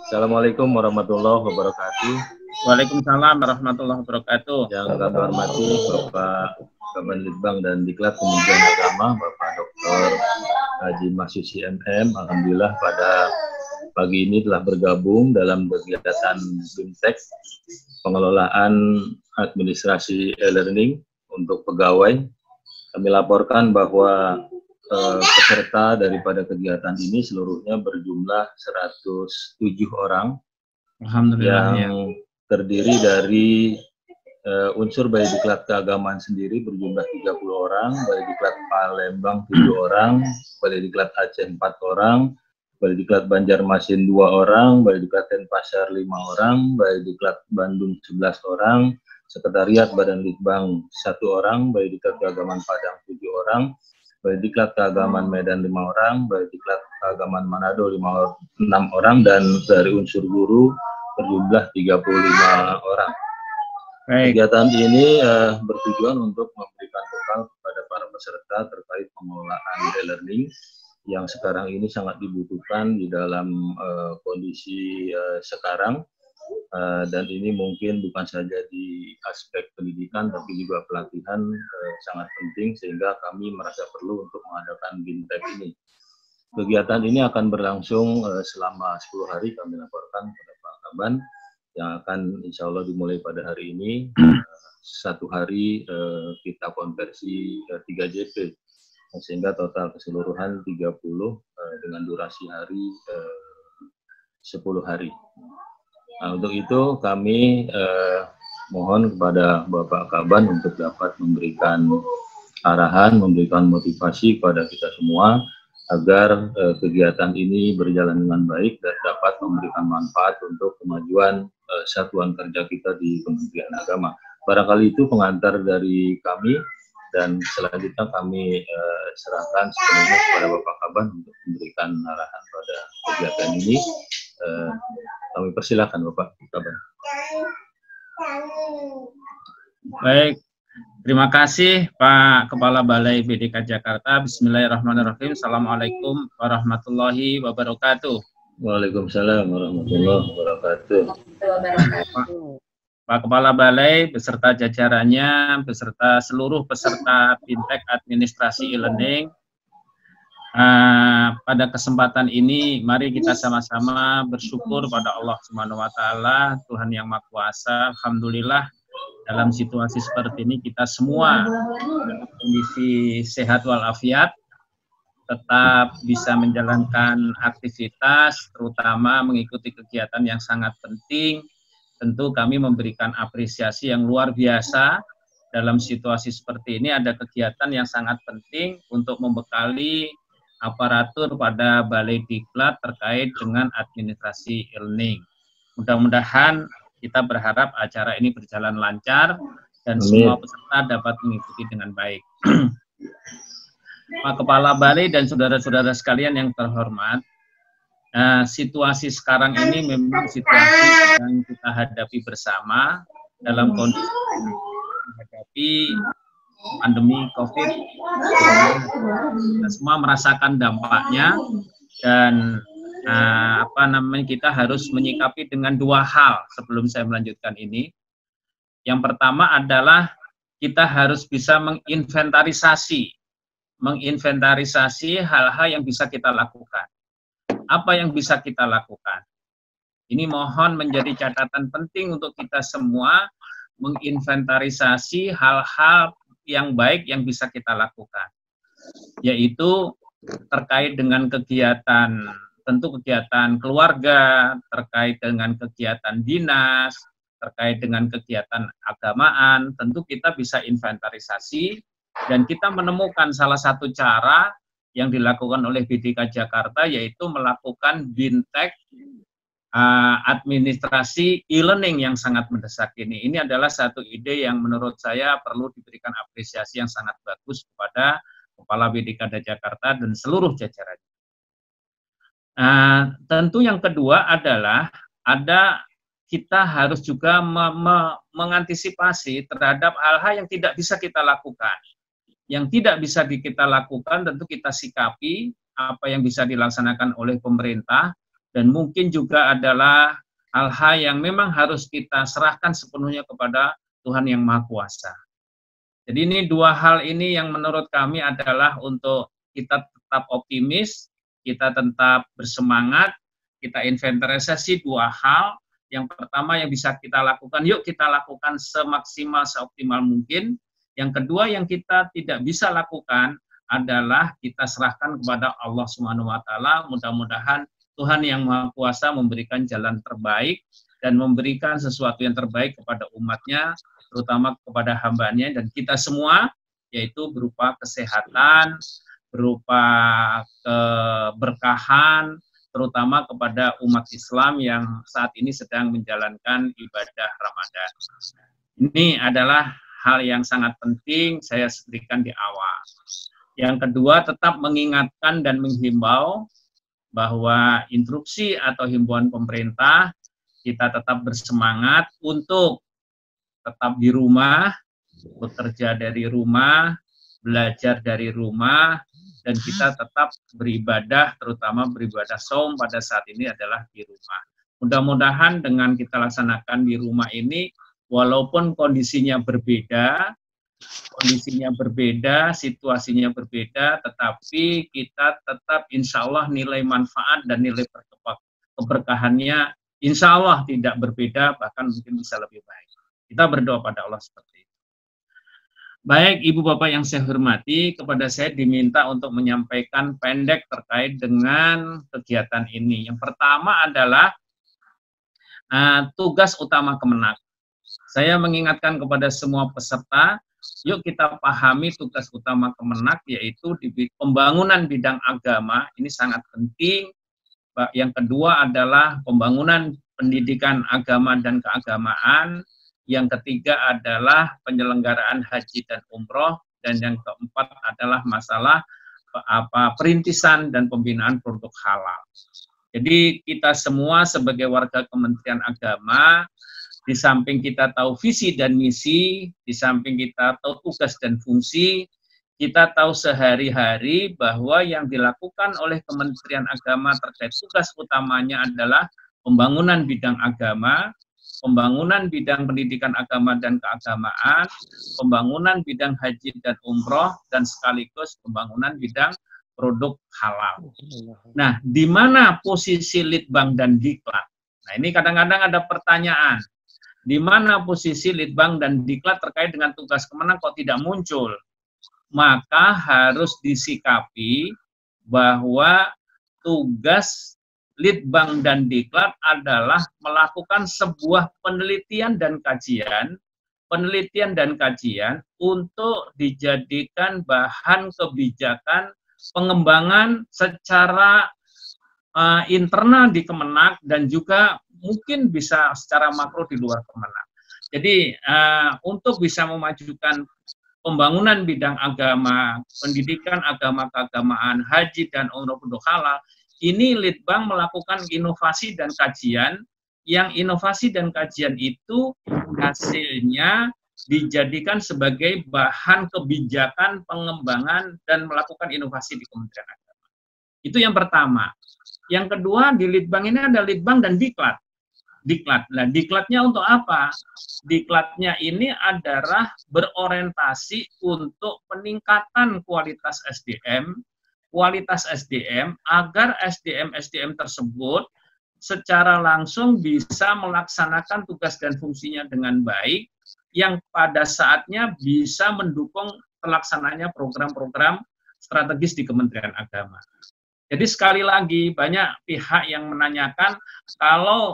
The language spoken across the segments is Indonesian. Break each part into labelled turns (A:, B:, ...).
A: Assalamualaikum warahmatullahi wabarakatuh.
B: Waalaikumsalam warahmatullahi wabarakatuh.
A: Yang kami hormati Bapak Kamenlitbang dan Diklat Kementerian Agama, Bapak Dr. Haji Mahsyusi MM. Alhamdulillah pada pagi ini telah bergabung dalam kegiatan BIMTEK, pengelolaan administrasi e-learning untuk pegawai. Kami laporkan bahwa peserta daripada kegiatan ini seluruhnya berjumlah 107 orang.
B: Alhamdulillah,
A: yang terdiri dari unsur Balai Diklat Keagamaan sendiri berjumlah 30 orang, Balai Diklat Palembang 7 orang, Balai Diklat Aceh 4 orang, Balai Diklat Banjarmasin 2 orang, Balai Diklat Denpasar 5 orang, Balai Diklat Bandung 11 orang, Sekretariat Badan Litbang 1 orang, Balai Diklat Keagamaan Padang 7 orang, Balai Diklat Keagamaan Medan 5 orang, Balai Diklat Keagamaan Manado 6 orang, dan dari unsur guru berjumlah 35 orang.
B: baik.
A: Kegiatan ini bertujuan untuk memberikan bekal kepada para peserta terkait pengelolaan e-learning yang sekarang ini sangat dibutuhkan di dalam kondisi sekarang. Dan ini mungkin bukan saja di aspek pendidikan, tapi juga pelatihan sangat penting, sehingga kami merasa perlu untuk mengadakan BIMTEK ini. Kegiatan ini akan berlangsung selama 10 hari, kami laporkan kepada Pak Kaban, yang akan insya Allah dimulai pada hari ini. 1 hari kita konversi 3 JP, sehingga total keseluruhan 30 dengan durasi hari 10 hari. Nah, untuk itu kami mohon kepada Bapak Kaban untuk dapat memberikan arahan, memberikan motivasi kepada kita semua agar kegiatan ini berjalan dengan baik dan dapat memberikan manfaat untuk kemajuan satuan kerja kita di Kementerian Agama. Barangkali itu pengantar dari kami, dan selanjutnya kami serahkan sepenuhnya kepada Bapak Kaban untuk memberikan arahan pada kegiatan ini. Kami persilakan Bapak Kaban.
B: Baik, terima kasih Pak Kepala Balai BDK Jakarta. Bismillahirrahmanirrahim. Assalamualaikum warahmatullahi wabarakatuh.
A: Waalaikumsalam warahmatullahi wabarakatuh.
B: Pak Kepala Balai beserta jajarannya, beserta seluruh peserta BIMTEK Administrasi e-learning. Pada kesempatan ini, mari kita sama-sama bersyukur pada Allah Subhanahu wa Ta'ala, Tuhan yang Maha Kuasa. Alhamdulillah, dalam situasi seperti ini kita semua dalam kondisi sehat walafiat, tetap bisa menjalankan aktivitas, terutama mengikuti kegiatan yang sangat penting. Tentu kami memberikan apresiasi yang luar biasa. Dalam situasi seperti ini ada kegiatan yang sangat penting untuk membekali aparatur pada Balai Diklat terkait dengan administrasi e-learning. Mudah-mudahan kita berharap acara ini berjalan lancar dan semua peserta dapat mengikuti dengan baik. Pak Kepala Balai dan saudara-saudara sekalian yang terhormat, situasi sekarang ini memang situasi yang kita hadapi bersama dalam kondisi menghadapi pandemi COVID. Kita semua merasakan dampaknya, dan kita harus menyikapi dengan 2 hal sebelum saya melanjutkan ini. Yang pertama adalah kita harus bisa menginventarisasi hal-hal yang bisa kita lakukan. Apa yang bisa kita lakukan? Ini mohon menjadi catatan penting untuk kita semua, menginventarisasi hal-hal yang baik yang bisa kita lakukan, yaitu terkait dengan kegiatan, tentu kegiatan keluarga, terkait dengan kegiatan dinas, terkait dengan kegiatan agamaan. Tentu kita bisa inventarisasi, dan kita menemukan salah satu cara yang dilakukan oleh BDK Jakarta, yaitu melakukan BIMTEK administrasi e-learning yang sangat mendesak ini. Ini adalah satu ide yang menurut saya perlu diberikan apresiasi yang sangat bagus kepada Kepala BDK Jakarta dan seluruh jajarannya. Tentu yang kedua adalah kita harus juga mengantisipasi terhadap hal-hal yang tidak bisa kita lakukan. Yang tidak bisa kita lakukan tentu kita sikapi apa yang bisa dilaksanakan oleh pemerintah, dan mungkin juga adalah hal-hal yang memang harus kita serahkan sepenuhnya kepada Tuhan Yang Maha Kuasa. Jadi ini dua hal ini yang menurut kami adalah untuk kita tetap optimis, kita tetap bersemangat, kita inventarisasi dua hal. Yang pertama yang bisa kita lakukan, yuk kita lakukan semaksimal, seoptimal mungkin. Yang kedua yang kita tidak bisa lakukan adalah kita serahkan kepada Allah Subhanahu wa taala. Mudah-mudahan Tuhan Yang Maha Kuasa memberikan jalan terbaik dan memberikan sesuatu yang terbaik kepada umatnya, terutama kepada hambanya dan kita semua, yaitu berupa kesehatan, berupa keberkahan, terutama kepada umat Islam yang saat ini sedang menjalankan ibadah Ramadan. Ini adalah hal yang sangat penting saya sebutkan di awal. Yang kedua, tetap mengingatkan dan menghimbau bahwa instruksi atau himbauan pemerintah, kita tetap bersemangat untuk tetap di rumah, bekerja dari rumah, belajar dari rumah, dan kita tetap beribadah, terutama beribadah shaum pada saat ini adalah di rumah. Mudah-mudahan dengan kita laksanakan di rumah ini, walaupun kondisinya berbeda, situasinya berbeda, tetapi kita tetap insya Allah nilai manfaat dan nilai keberkahannya insya Allah tidak berbeda, bahkan mungkin bisa lebih baik. Kita berdoa pada Allah seperti itu. Baik, Ibu Bapak yang saya hormati, kepada saya diminta untuk menyampaikan pendek terkait dengan kegiatan ini. Yang pertama adalah tugas utama Kemenak. Saya mengingatkan kepada semua peserta, yuk kita pahami tugas utama Kemenak, yaitu di pembangunan bidang agama, ini sangat penting. Yang kedua adalah pembangunan pendidikan agama dan keagamaan. Yang ketiga adalah penyelenggaraan haji dan umroh, dan yang keempat adalah masalah perintisan dan pembinaan produk halal. Jadi kita semua sebagai warga Kementerian Agama, di samping kita tahu visi dan misi, di samping kita tahu tugas dan fungsi, kita tahu sehari-hari bahwa yang dilakukan oleh Kementerian Agama terkait tugas utamanya adalah pembangunan bidang agama, pembangunan bidang pendidikan agama dan keagamaan, pembangunan bidang haji dan umroh, dan sekaligus pembangunan bidang produk halal. Nah, di mana posisi Litbang dan Diklat? Nah, ini kadang-kadang ada pertanyaan. Di mana posisi Litbang dan Diklat terkait dengan tugas Kemenak kok tidak muncul? Maka harus disikapi bahwa tugas Litbang dan Diklat adalah melakukan sebuah penelitian dan kajian untuk dijadikan bahan kebijakan pengembangan secara internal di Kemenak dan juga mungkin bisa secara makro di luar Kemenak. Jadi untuk bisa memajukan pembangunan bidang agama, pendidikan agama, keagamaan, haji dan umroh produk halal, ini Litbang melakukan inovasi dan kajian, yang inovasi dan kajian itu hasilnya dijadikan sebagai bahan kebijakan pengembangan dan melakukan inovasi di Kementerian Agama. Itu yang pertama. Yang kedua, di Litbang ini ada Litbang dan Diklat. Nah, Diklatnya untuk apa? Diklatnya ini adalah berorientasi untuk peningkatan kualitas SDM agar SDM tersebut secara langsung bisa melaksanakan tugas dan fungsinya dengan baik, yang pada saatnya bisa mendukung terlaksananya program-program strategis di Kementerian Agama. Jadi sekali lagi banyak pihak yang menanyakan kalau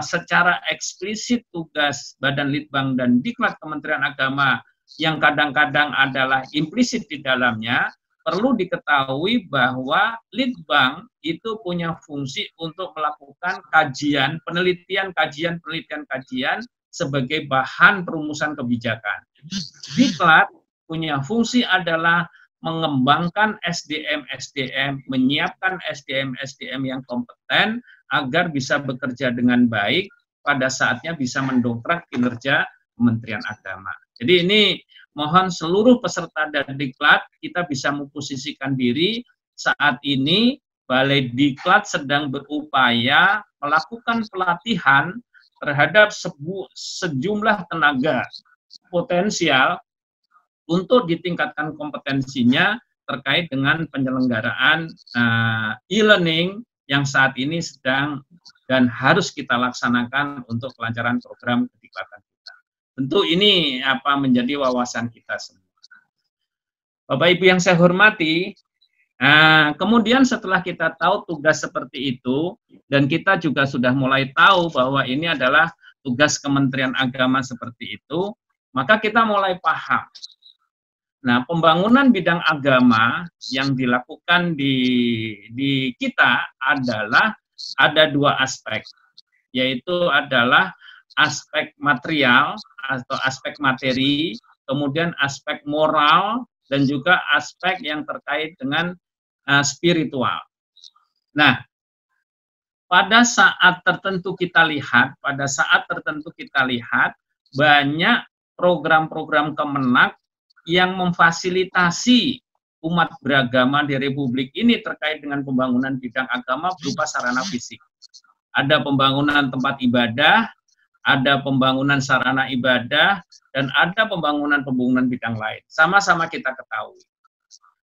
B: secara eksplisit tugas Badan Litbang dan Diklat Kementerian Agama yang kadang-kadang adalah implisit di dalamnya, perlu diketahui bahwa Litbang itu punya fungsi untuk melakukan penelitian kajian sebagai bahan perumusan kebijakan. Diklat punya fungsi adalah mengembangkan SDM, menyiapkan SDM yang kompeten agar bisa bekerja dengan baik, pada saatnya bisa mendongkrak kinerja Kementerian Agama. Jadi ini mohon seluruh peserta dan Diklat kita bisa memposisikan diri saat ini Balai Diklat sedang berupaya melakukan pelatihan terhadap sejumlah tenaga potensial untuk ditingkatkan kompetensinya terkait dengan penyelenggaraan e-learning yang saat ini sedang dan harus kita laksanakan untuk kelancaran program kediklatan kita. Tentu ini menjadi wawasan kita semua. Bapak Ibu yang saya hormati, kemudian setelah kita tahu tugas seperti itu, dan kita juga sudah mulai tahu bahwa ini adalah tugas Kementerian Agama seperti itu, maka kita mulai paham. Nah, pembangunan bidang agama yang dilakukan di kita adalah ada dua aspek, yaitu adalah aspek material atau aspek materi, kemudian aspek moral, dan juga aspek yang terkait dengan spiritual. Nah, pada saat tertentu kita lihat, banyak program-program Kemenak yang memfasilitasi umat beragama di Republik ini terkait dengan pembangunan bidang agama berupa sarana fisik. Ada pembangunan tempat ibadah, ada pembangunan sarana ibadah, dan ada pembangunan bidang lain. Sama-sama kita ketahui.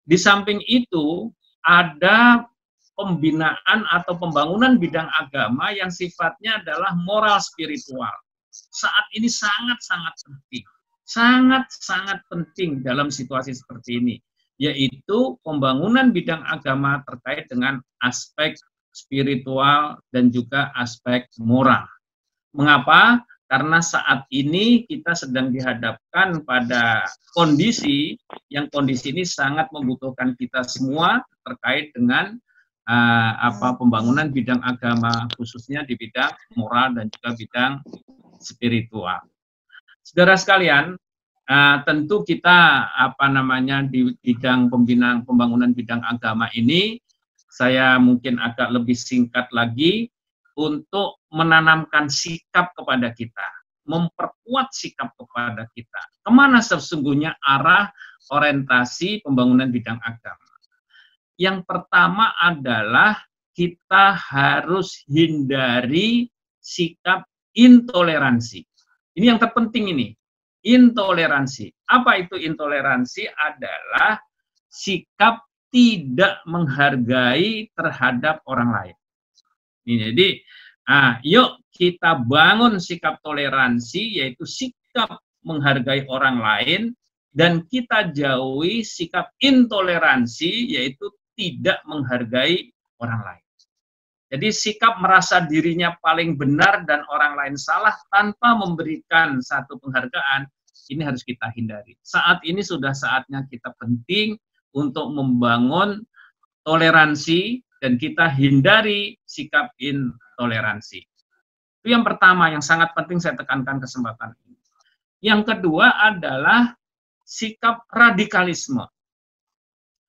B: Di samping itu, ada pembinaan atau pembangunan bidang agama yang sifatnya adalah moral spiritual. Saat ini sangat-sangat penting. Sangat-sangat penting dalam situasi seperti ini, yaitu pembangunan bidang agama terkait dengan aspek spiritual dan juga aspek moral. Mengapa? Karena saat ini kita sedang dihadapkan pada kondisi ini sangat membutuhkan kita semua terkait dengan pembangunan bidang agama, khususnya di bidang moral dan juga bidang spiritual. Saudara sekalian, tentu kita di bidang pembangunan bidang agama ini, saya mungkin agak lebih singkat lagi untuk menanamkan sikap kepada kita, memperkuat sikap kepada kita. Kemana sesungguhnya arah orientasi pembangunan bidang agama? Yang pertama adalah kita harus hindari sikap intoleransi. Ini yang terpenting ini, intoleransi. Apa itu intoleransi? Adalah sikap tidak menghargai terhadap orang lain. Jadi, yuk kita bangun sikap toleransi, yaitu sikap menghargai orang lain, dan kita jauhi sikap intoleransi, yaitu tidak menghargai orang lain. Jadi sikap merasa dirinya paling benar dan orang lain salah tanpa memberikan satu penghargaan, ini harus kita hindari. Saat ini sudah saatnya kita penting untuk membangun toleransi, dan kita hindari sikap intoleransi. Itu yang pertama yang sangat penting saya tekankan kesempatan ini. Yang kedua adalah sikap radikalisme.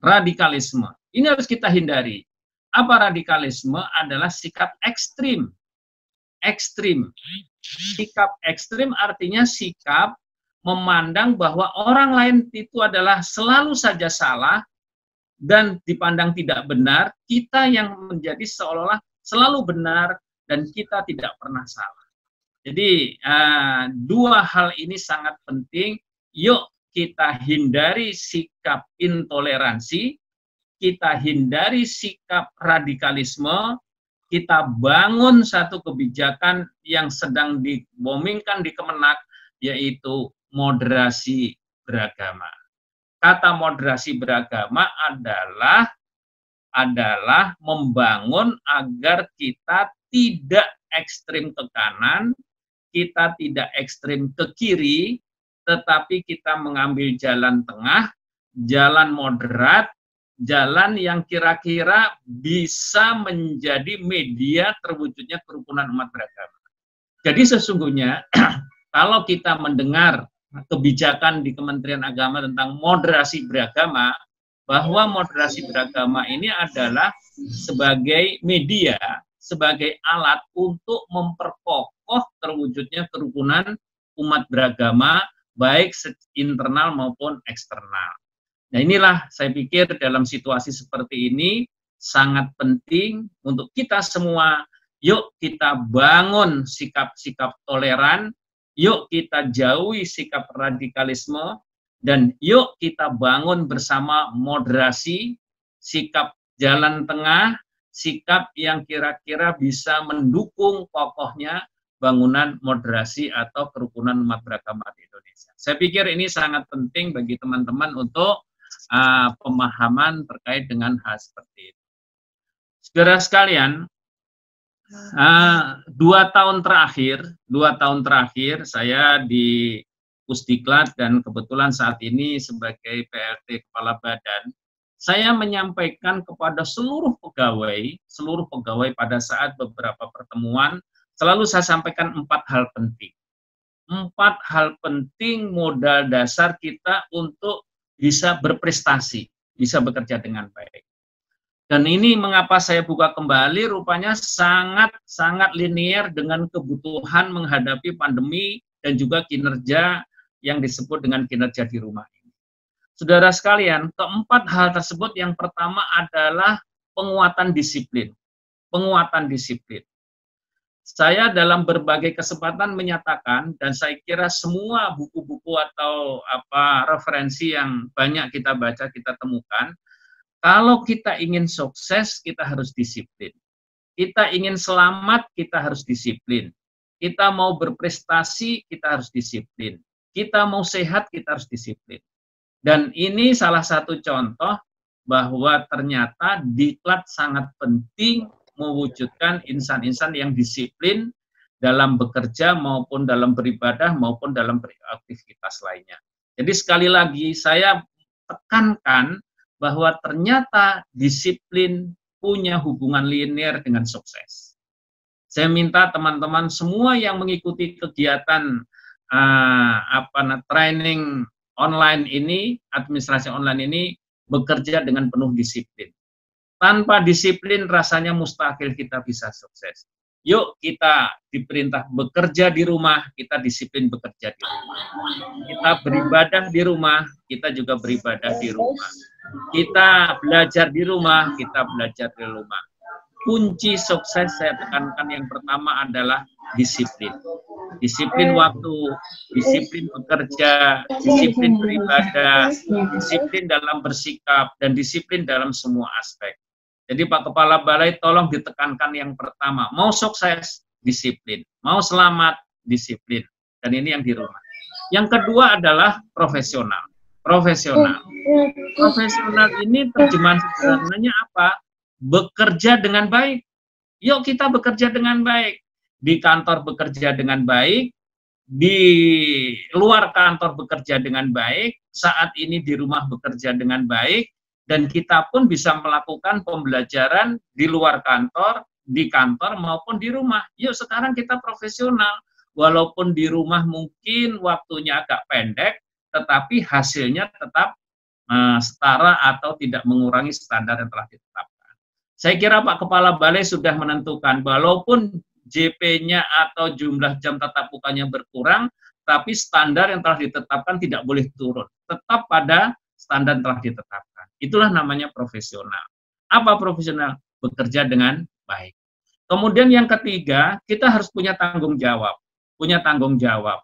B: Radikalisme. Ini harus kita hindari. Apa radikalisme? Adalah sikap ekstrim. Ekstrim. Sikap ekstrim artinya sikap memandang bahwa orang lain itu adalah selalu saja salah, dan dipandang tidak benar, kita yang menjadi seolah-olah selalu benar dan kita tidak pernah salah. Jadi dua hal ini sangat penting. Yuk kita hindari sikap intoleransi, kita hindari sikap radikalisme, kita bangun satu kebijakan yang sedang dibomingkan di Kemenak, yaitu moderasi beragama. Kata moderasi beragama adalah membangun agar kita tidak ekstrim ke kanan, kita tidak ekstrim ke kiri, tetapi kita mengambil jalan tengah, jalan moderat, jalan yang kira-kira bisa menjadi media terwujudnya kerukunan umat beragama. Jadi sesungguhnya kalau kita mendengar kebijakan di Kementerian Agama tentang moderasi beragama, bahwa moderasi beragama ini adalah sebagai media, sebagai alat untuk memperkokoh terwujudnya kerukunan umat beragama, baik internal maupun eksternal. Nah, inilah saya pikir dalam situasi seperti ini sangat penting untuk kita semua, yuk kita bangun sikap-sikap toleran, yuk kita jauhi sikap radikalisme, dan yuk kita bangun bersama moderasi, sikap jalan tengah, sikap yang kira-kira bisa mendukung kokohnya bangunan moderasi atau kerukunan umat beragama di Indonesia. Saya pikir ini sangat penting bagi teman-teman untuk pemahaman terkait dengan hal seperti itu. Saudara sekalian, 2 tahun terakhir saya di Pusdiklat dan kebetulan saat ini sebagai PLT Kepala Badan, saya menyampaikan kepada seluruh pegawai pada saat beberapa pertemuan, selalu saya sampaikan 4 hal penting. 4 hal penting modal dasar kita untuk bisa berprestasi, bisa bekerja dengan baik. Dan ini mengapa saya buka kembali, rupanya sangat linier dengan kebutuhan menghadapi pandemi dan juga kinerja yang disebut dengan kinerja di rumah ini. Saudara sekalian, keempat hal tersebut yang pertama adalah penguatan disiplin. Penguatan disiplin. Saya dalam berbagai kesempatan menyatakan, dan saya kira semua buku-buku atau referensi yang banyak kita baca, kita temukan, kalau kita ingin sukses, kita harus disiplin. Kita ingin selamat, kita harus disiplin. Kita mau berprestasi, kita harus disiplin. Kita mau sehat, kita harus disiplin. Dan ini salah satu contoh bahwa ternyata diklat sangat penting mewujudkan insan-insan yang disiplin dalam bekerja maupun dalam beribadah maupun dalam beraktivitas lainnya. Jadi sekali lagi saya tekankan bahwa ternyata disiplin punya hubungan linear dengan sukses. Saya minta teman-teman semua yang mengikuti kegiatan training online ini, administrasi online ini bekerja dengan penuh disiplin. Tanpa disiplin rasanya mustahil kita bisa sukses. Yuk kita diperintah bekerja di rumah, kita disiplin bekerja di rumah. Kita beribadah di rumah, kita juga beribadah di rumah. Kita belajar di rumah, kita belajar di rumah. Kunci sukses saya tekankan yang pertama adalah disiplin. Disiplin waktu, disiplin bekerja, disiplin beribadah, disiplin dalam bersikap, dan disiplin dalam semua aspek. Jadi Pak Kepala Balai tolong ditekankan yang pertama, mau sukses, disiplin. Mau selamat, disiplin. Dan ini yang di rumah. Yang kedua adalah profesional. Profesional ini terjemahan sederhananya apa? Bekerja dengan baik. Yuk kita bekerja dengan baik. Di kantor bekerja dengan baik, di luar kantor bekerja dengan baik, saat ini di rumah bekerja dengan baik, dan kita pun bisa melakukan pembelajaran di luar kantor, di kantor maupun di rumah. Yuk sekarang kita profesional. Walaupun di rumah mungkin waktunya agak pendek, tetapi hasilnya tetap setara atau tidak mengurangi standar yang telah ditetapkan. Saya kira Pak Kepala Balai sudah menentukan, walaupun JP-nya atau jumlah jam tatap mukanya berkurang, tapi standar yang telah ditetapkan tidak boleh turun. Tetap pada standar yang telah ditetapkan. Itulah namanya profesional. Apa profesional? Bekerja dengan baik. Kemudian yang ketiga, kita harus punya tanggung jawab. Punya tanggung jawab.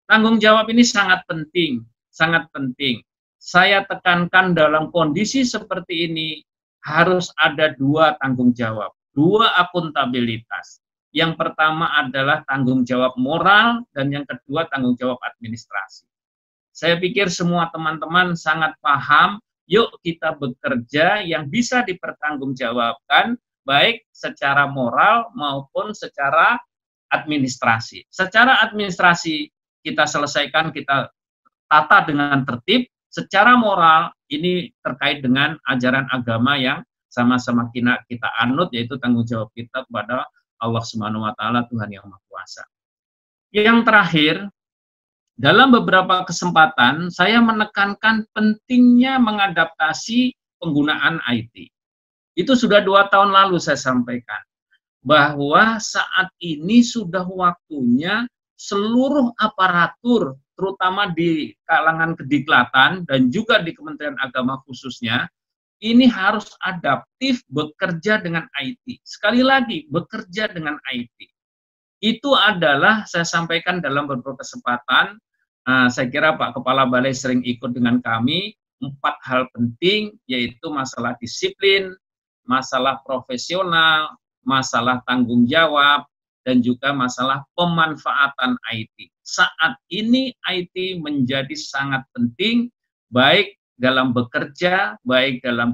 B: Tanggung jawab ini sangat penting, sangat penting. Saya tekankan dalam kondisi seperti ini, harus ada 2 tanggung jawab, 2 akuntabilitas. Yang pertama adalah tanggung jawab moral, dan yang kedua tanggung jawab administrasi. Saya pikir semua teman-teman sangat paham, yuk kita bekerja yang bisa dipertanggungjawabkan, baik secara moral maupun secara administrasi. Secara administrasi kita selesaikan, kita tata dengan tertib. Secara moral ini terkait dengan ajaran agama yang sama-sama kita anut, yaitu tanggung jawab kita kepada Allah Subhanahu wa Ta'ala, Tuhan yang Maha Kuasa. Yang terakhir, dalam beberapa kesempatan saya menekankan pentingnya mengadaptasi penggunaan IT. Itu sudah 2 tahun lalu saya sampaikan, bahwa saat ini sudah waktunya seluruh aparatur terutama di kalangan kediklatan dan juga di Kementerian Agama khususnya, ini harus adaptif bekerja dengan IT. Sekali lagi, bekerja dengan IT. Itu adalah saya sampaikan dalam beberapa kesempatan, saya kira Pak Kepala Balai sering ikut dengan kami, 4 hal penting, yaitu masalah disiplin, masalah profesional, masalah tanggung jawab, dan juga masalah pemanfaatan IT. Saat ini IT menjadi sangat penting, baik dalam bekerja, baik dalam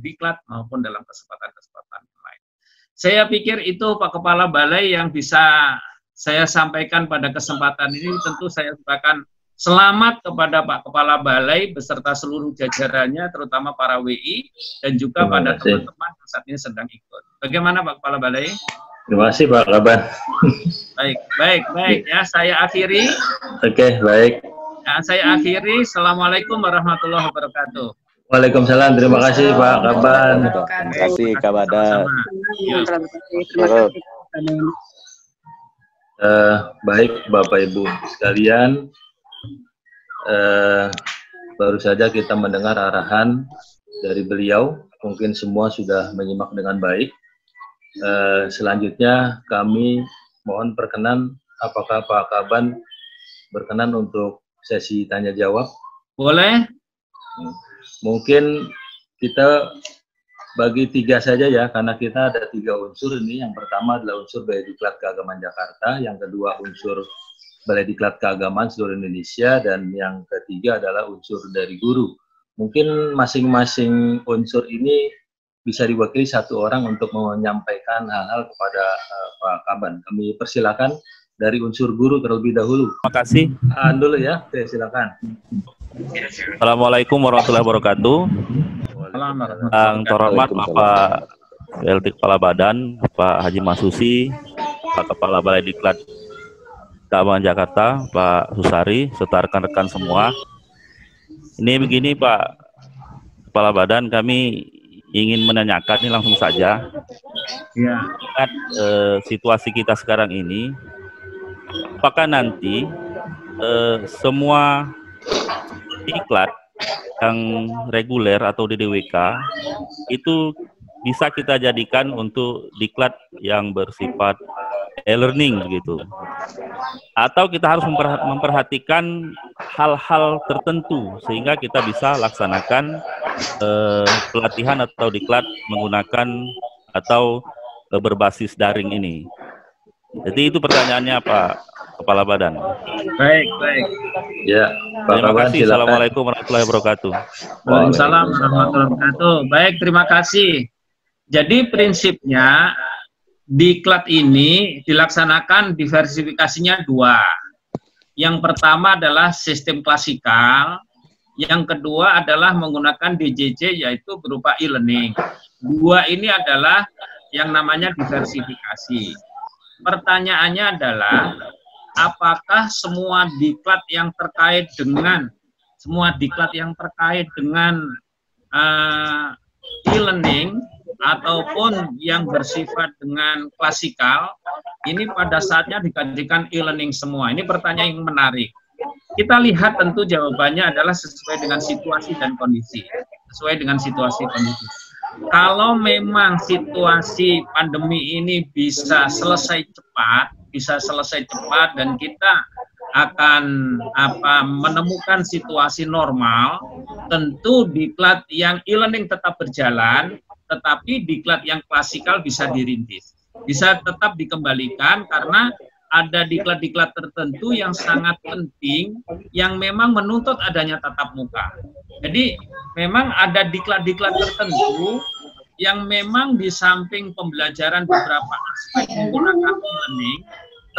B: diklat maupun dalam kesempatan-kesempatan lain. Saya pikir itu Pak Kepala Balai yang bisa saya sampaikan pada kesempatan ini. Tentu saya ucapkan selamat kepada Pak Kepala Balai beserta seluruh jajarannya, terutama para WI dan juga pada teman-teman yang saat ini sedang ikut. Bagaimana Pak Kepala Balai?
A: Terima kasih Pak Kaban.
B: Baik. Ya, saya akhiri.
A: Oke, baik.
B: Ya, saya akhiri. Assalamualaikum warahmatullahi wabarakatuh.
A: Waalaikumsalam. Terima kasih Pak Kaban.
C: Terima kasih Kak Badan.
A: Baik Bapak Ibu sekalian, baru saja kita mendengar arahan dari beliau. Mungkin semua sudah menyimak dengan baik. Selanjutnya kami mohon perkenan, apakah Pak Kaban berkenan untuk sesi tanya jawab?
B: Boleh.
A: Mungkin kita bagi 3 saja ya, karena kita ada 3 unsur ini. Yang pertama adalah unsur Balai Diklat Keagamaan Jakarta, yang kedua unsur Balai Diklat Keagamaan seluruh Indonesia, dan yang ketiga adalah unsur dari guru. Mungkin masing-masing unsur ini bisa diwakili 1 orang untuk menyampaikan hal-hal kepada Pak Kaban. Kami persilakan dari unsur guru terlebih dahulu.
C: Terima kasih.
A: Dulu ya, oke, silakan.
C: Assalamualaikum warahmatullahi wabarakatuh. Yang terhormat Bapak PLT Kepala Badan, Pak Haji Masusi, Pak Kepala Balai Diklat Keagamaan Jakarta, Pak Susari, serta rekan-rekan semua. Ini begini Pak Kepala Badan, kami ingin menanyakan ini langsung saja.
B: Ya.
C: Lihat situasi kita sekarang ini, apakah nanti semua diklat yang reguler atau DDWK itu bisa kita jadikan untuk diklat yang bersifat e-learning gitu, atau kita harus memperhatikan hal-hal tertentu sehingga kita bisa laksanakan pelatihan atau diklat menggunakan atau berbasis daring ini. Jadi itu pertanyaannya Pak Kepala Badan.
B: Baik.
A: Ya, Pak
C: Terima
A: Kaban,
C: kasih.
A: silakan.
C: Assalamualaikum warahmatullahi wabarakatuh.
B: Waalaikumsalam warahmatullahi wabarakatuh. Baik, terima kasih. Jadi prinsipnya diklat ini dilaksanakan diversifikasinya 2. Yang pertama adalah sistem klasikal, yang kedua adalah menggunakan DJJ yaitu berupa e-learning. 2 ini adalah yang namanya diversifikasi. Pertanyaannya adalah apakah semua diklat yang terkait dengan e-learning ataupun yang bersifat dengan klasikal ini pada saatnya dikajikan e-learning semua? Ini pertanyaan yang menarik. Kita lihat tentu jawabannya adalah sesuai dengan situasi dan kondisi. Kalau memang situasi pandemi ini bisa selesai cepat dan kita akan menemukan situasi normal, tentu diklat yang e-learning tetap berjalan, tetapi diklat yang klasikal bisa dirintis, bisa tetap dikembalikan karena ada diklat-diklat tertentu yang sangat penting yang memang menuntut adanya tatap muka. Jadi memang ada diklat-diklat tertentu yang memang di samping pembelajaran beberapa aspek menggunakan e-learning,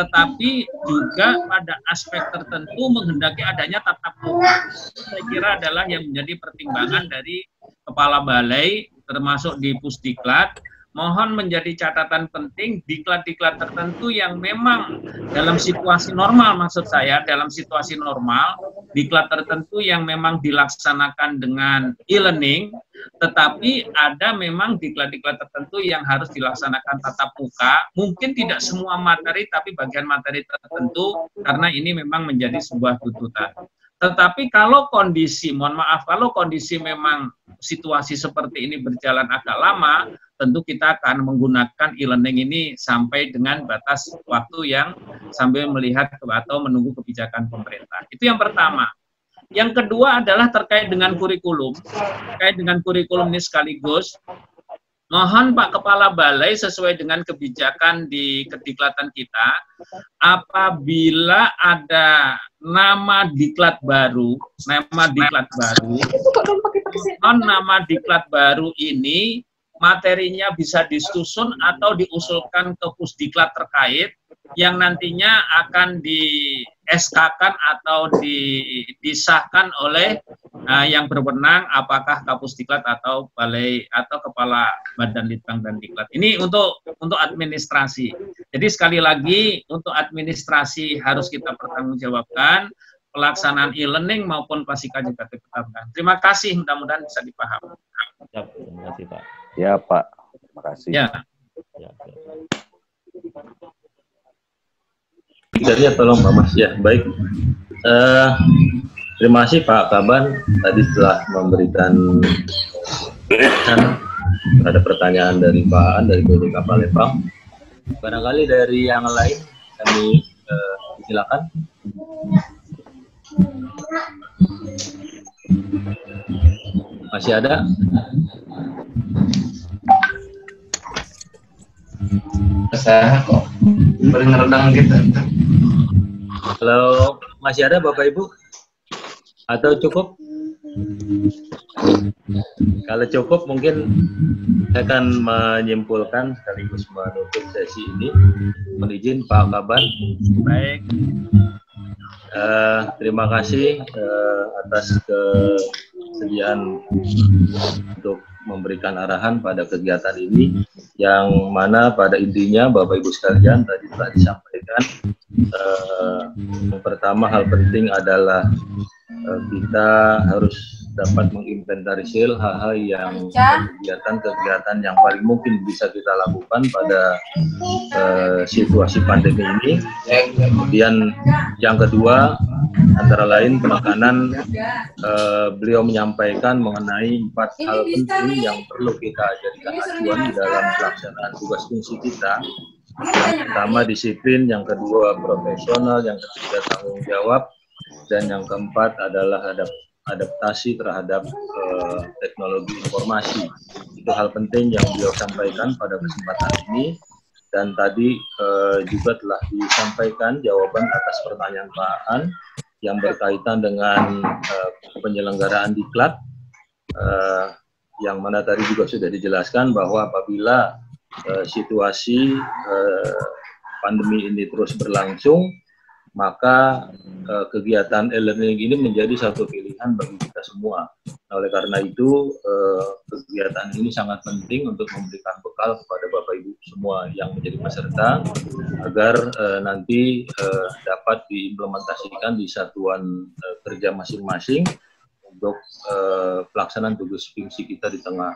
B: tetapi juga pada aspek tertentu menghendaki adanya tatap muka. Saya kira adalah yang menjadi pertimbangan dari Kepala Balai termasuk di Pusdiklat mohon menjadi catatan penting diklat-diklat tertentu yang memang dalam situasi normal, maksud saya dalam situasi normal, diklat tertentu yang memang dilaksanakan dengan e-learning, tetapi ada memang diklat-diklat tertentu yang harus dilaksanakan tatap muka, mungkin tidak semua materi, tapi bagian materi tertentu, karena ini memang menjadi sebuah tuntutan. Tetapi kalau kondisi, mohon maaf, kalau kondisi memang situasi seperti ini berjalan agak lama, tentu kita akan menggunakan e-learning ini sampai dengan batas waktu yang sambil melihat atau menunggu kebijakan pemerintah. Itu yang pertama. Yang kedua adalah terkait dengan kurikulum. Terkait dengan kurikulum ini sekaligus, mohon Pak Kepala Balai sesuai dengan kebijakan di kediklatan kita, apabila ada nama diklat baru, nama diklat baru ini materinya bisa disusun atau diusulkan ke Pusdiklat terkait yang nantinya akan di SK-kan atau disahkan oleh yang berwenang, apakah Kapusdiklat atau balai atau kepala badan litbang dan diklat. Ini untuk administrasi. Jadi sekali lagi untuk administrasi harus kita pertanggungjawabkan, pelaksanaan e-learning maupun pasika juga ditetapkan. Terima kasih, mudah-mudahan bisa dipahami.
C: Ya, terima kasih Pak.
D: Ya Pak, terima kasih.
B: Ya.
A: Dari tolong Pak Mas. Ya, baik. Terima kasih Pak Kaban tadi telah memberikan ada pertanyaan dari Pak An dari BDK Palembang. Barangkali dari yang lain kami silakan. Masih ada?
E: Saya kok berngeredang gitu.
A: Kalau masih ada Bapak Ibu? Atau cukup? Kalau cukup mungkin saya akan menyimpulkan sekaligus menutup sesi ini. Mohon izin Pak Kaban.
B: Baik.
A: Terima kasih atas kesediaan untuk memberikan arahan pada kegiatan ini, yang mana pada intinya Bapak Ibu sekalian tadi telah disampaikan. Yang pertama, hal penting adalah kita harus dapat menginventarisir hal-hal yang kegiatan-kegiatan yang paling mungkin bisa kita lakukan pada situasi pandemi ini. Kemudian yang kedua, antara lain penekanan beliau menyampaikan mengenai 4 hal penting yang perlu kita jadikan acuan di dalam pelaksanaan tugas fungsi kita. Yang pertama disiplin, yang kedua profesional, yang ketiga tanggung jawab, dan yang keempat adalah adaptasi terhadap teknologi informasi. Itu hal penting yang beliau sampaikan pada kesempatan ini, dan tadi juga telah disampaikan jawaban atas pertanyaan Pak An yang berkaitan dengan penyelenggaraan diklat, yang mana tadi juga sudah dijelaskan bahwa apabila situasi pandemi ini terus berlangsung, maka kegiatan e-learning ini menjadi satu pilihan bagi kita semua. Nah, oleh karena itu, kegiatan ini sangat penting untuk memberikan bekal kepada Bapak Ibu semua yang menjadi peserta, agar nanti dapat diimplementasikan di satuan kerja masing-masing untuk pelaksanaan tugas fungsi kita di tengah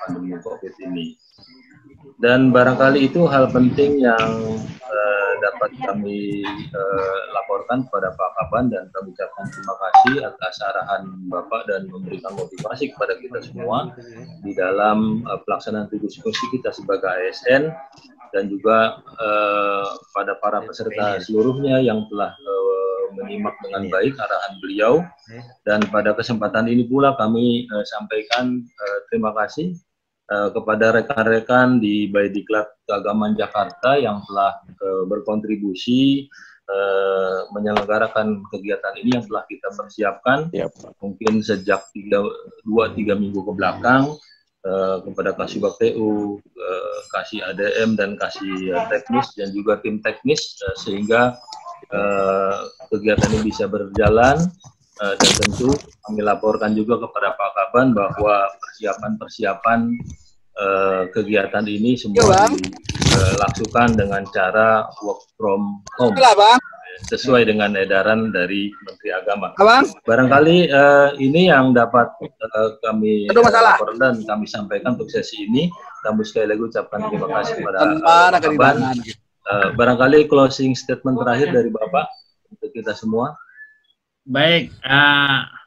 A: pandemi COVID ini. Dan barangkali itu hal penting yang dapat kami laporkan kepada Pak Kaban, dan kami ucapkan terima kasih atas arahan Bapak dan memberikan motivasi kepada kita semua di dalam pelaksanaan tugas fungsi kita sebagai ASN, dan juga pada para peserta seluruhnya yang telah menyimak dengan baik arahan beliau. Dan pada kesempatan ini pula kami sampaikan terima kasih kepada rekan-rekan di Baidiklat Keagamaan Jakarta yang telah berkontribusi menyelenggarakan kegiatan ini yang telah kita persiapkan mungkin sejak 2-3 minggu ke belakang, kepada Kasubag TU, Kasih ADM dan Kasih Teknis dan juga tim teknis, sehingga kegiatan ini bisa berjalan. Dan tentu kami laporkan juga kepada Pak Kaban bahwa persiapan-persiapan kegiatan ini semua dilakukan dengan cara work from home sesuai dengan edaran dari Menteri Agama. Barangkali ini yang dapat kami laporkan dan kami sampaikan untuk sesi ini. Kami sekali lagi ucapkan terima kasih pada Abang. Barangkali closing statement terakhir dari Bapak untuk kita semua.
B: Baik,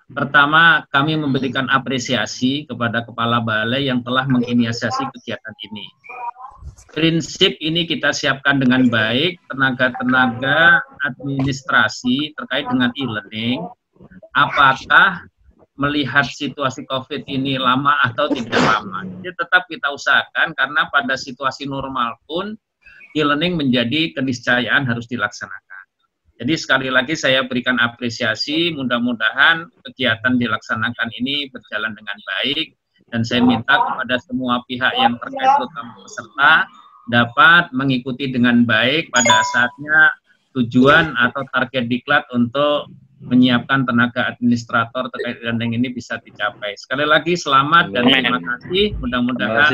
B: pertama kami memberikan apresiasi kepada Kepala Balai yang telah menginisiasi kegiatan ini. Prinsip ini kita siapkan dengan baik, tenaga-tenaga administrasi terkait dengan e-learning. Apakah melihat situasi COVID ini lama atau tidak lama? Jadi tetap kita usahakan karena pada situasi normal pun e-learning menjadi keniscayaan harus dilaksanakan. Jadi sekali lagi saya berikan apresiasi, mudah-mudahan kegiatan dilaksanakan ini berjalan dengan baik. Dan saya minta kepada semua pihak yang terkait terutama peserta dapat mengikuti dengan baik pada saatnya tujuan atau target diklat untuk menyiapkan tenaga administrator terkait learning ini bisa dicapai. Sekali lagi selamat dan terima kasih. Mudah-mudahan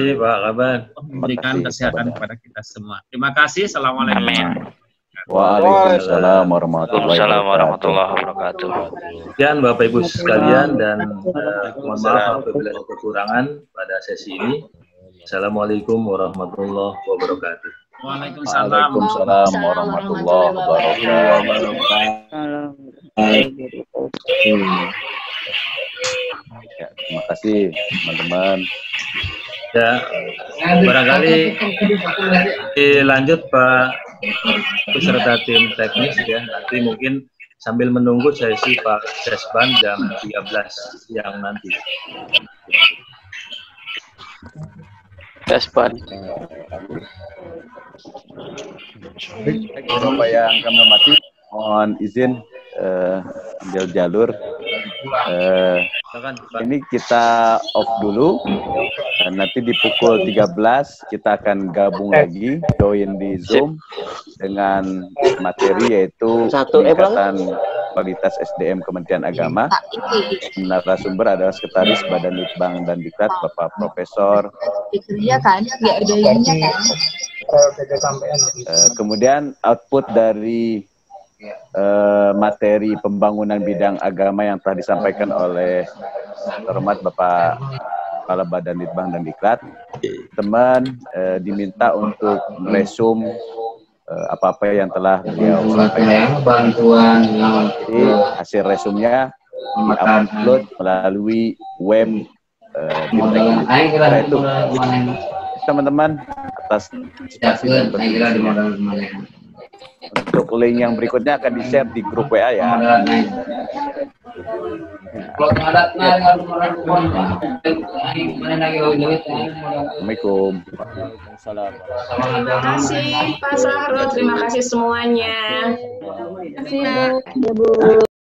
B: memberikan kesehatan kepada kita semua. Terima kasih. Assalamualaikum.
D: Waalaikumsalam warahmatullahi
C: wabarakatuh.
A: Sekian Bapak Ibu sekalian dan mohon maaf apabila ada kekurangan pada sesi ini. Assalamualaikum warahmatullahi wabarakatuh.
B: Waalaikumsalam
D: warahmatullahi wabarakatuh. Ya, terima kasih teman-teman.
A: Ya, barangkali dilanjut Pak beserta tim teknis ya. Nanti mungkin sambil menunggu sesi Pak Sesban jam 13 siang nanti.
C: Sesban.
D: Bapak yang kami hormati, mohon izin ambil jalur. Ini kita off dulu. Nanti di pukul 13 kita akan gabung lagi, join di Zoom dengan materi yaitu peningkatan kualitas SDM Kementerian Agama. Narasumber adalah Sekretaris Badan Litbang dan Diklat Bapak Profesor. Kemudian output dari materi pembangunan bidang agama yang telah disampaikan oleh terhormat Bapak Kepala Badan Litbang dan Diklat, teman diminta untuk meresum apa-apa yang telah beliau sampaikan. Jadi hasil resumnya diupload melalui web itu. Teman-teman atas partisipasi dan kontribusinya. Untuk link yang berikutnya akan di-share di grup WA ya. Assalamualaikum.
F: Terima kasih Pak Sahrul, terima kasih semuanya. Terima kasih Bu.